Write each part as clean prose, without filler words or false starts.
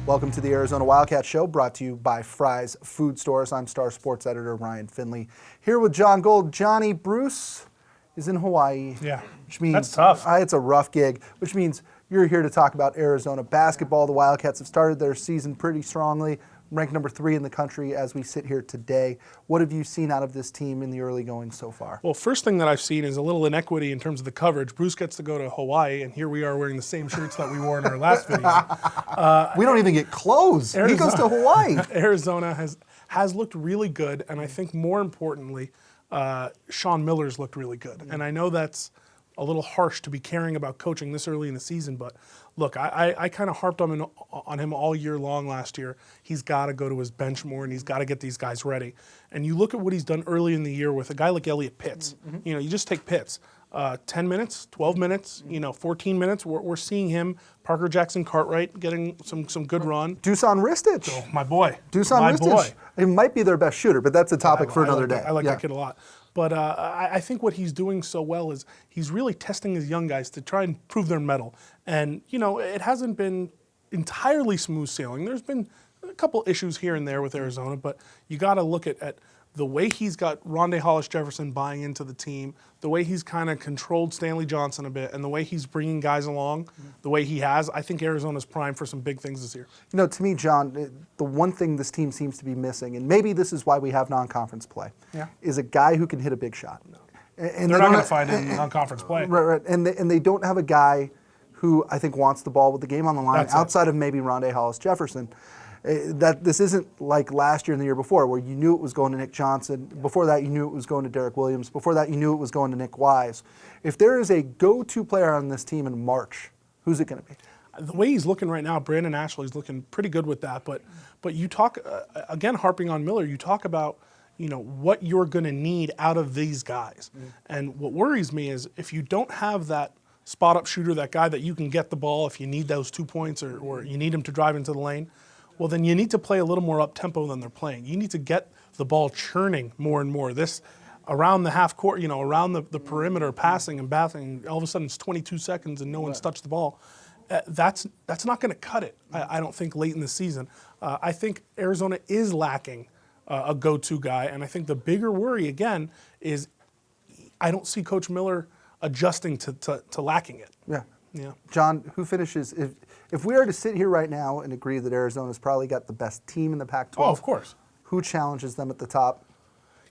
Welcome to the Arizona Wildcats Show, brought to you by Fry's Food Stores. I'm Star Sports Editor Ryan Finley, here with Jon Gold. Johnny, Bruce is in Hawaii. Yeah, which means that's tough. It's a rough gig, which means you're here to talk about Arizona basketball. The Wildcats have started their season pretty strongly, ranked number 3 in the country as we sit here today. What have you seen out of this team in the early going so far? Well, first thing that I've seen is a little inequity in terms of the coverage. Bruce gets to go to Hawaii, and here we are wearing the same shirts that we wore in our last video. We don't even get clothes. He goes to Hawaii. Arizona has looked really good, and I think more importantly, Sean Miller's looked really good. And I know that's a little harsh to be caring about coaching this early in the season, but look, I kind of harped on him all year long last year. He's got to go to his bench more, and he's got to get these guys ready. And you look at what he's done early in the year with a guy like Elliot Pitts. You know, you just take Pitts. 10 minutes, 12 minutes, 14 minutes. We're seeing him, Parker Jackson Cartwright, getting some good run. Dusan Ristic. Oh, my boy. Dusan Ristic. He might be their best shooter, but that's a topic for another day. I like that kid a lot. But I think what he's doing so well is he's really testing his young guys to try and prove their mettle. And, it hasn't been entirely smooth sailing. There's been a couple issues here and there with Arizona, but you got to look at the way he's got Rondé Hollis-Jefferson buying into the team, the way he's kind of controlled Stanley Johnson a bit, and the way he's bringing guys along, the way he has. I think Arizona's primed for some big things this year. To me, John, the one thing this team seems to be missing, and maybe this is why we have non-conference play, is a guy who can hit a big shot. No. And they're not going to find it in non-conference play. Right. And they don't have a guy who I think wants the ball with the game on the line outside of maybe Rondé Hollis-Jefferson. That this isn't like last year and the year before, where you knew it was going to Nick Johnson. Before that, you knew it was going to Derek Williams. Before that, you knew it was going to Nick Wise. If there is a go-to player on this team in March, who's it going to be? The way he's looking right now, Brandon Ashley's looking pretty good with that. But you talk again, harping on Miller. You talk about what you're going to need out of these guys, and what worries me is if you don't have that spot-up shooter, that guy that you can get the ball if you need those 2 points or you need him to drive into the lane. Well, then you need to play a little more up-tempo than they're playing. You need to get the ball churning more and more. This around the half court, around the perimeter, passing and bathing, all of a sudden it's 22 seconds and no one's touched the ball. That's not going to cut it, I don't think, late in the season. I think Arizona is lacking a go-to guy, and I think the bigger worry, again, is I don't see Coach Miller adjusting to lacking it. Yeah. John, who finishes – if we are to sit here right now and agree that Arizona's probably got the best team in the Pac-12. Oh, of course. Who challenges them at the top?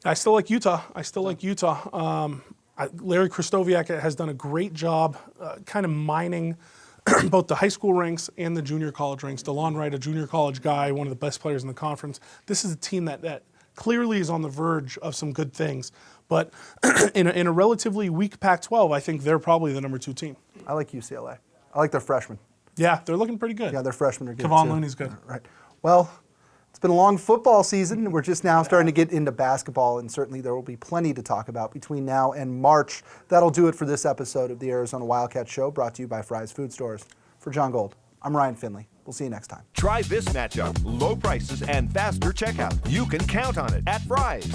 I still like Utah. Larry Kristoviak has done a great job kind of mining both the high school ranks and the junior college ranks. DeLon Wright, a junior college guy, one of the best players in the conference. This is a team that clearly is on the verge of some good things. But in a relatively weak Pac-12, I think they're probably the number 2 team. I like UCLA. I like their freshmen. Yeah, they're looking pretty good. Yeah, their freshmen are good Kevon too. Looney's good. Right. Well, it's been a long football season. We're just now starting to get into basketball, and certainly there will be plenty to talk about between now and March. That'll do it for this episode of the Arizona Wildcats Show, brought to you by Fry's Food Stores. For Jon Gold, I'm Ryan Finley. We'll see you next time. Try this matchup. Low prices and faster checkout. You can count on it at Fry's.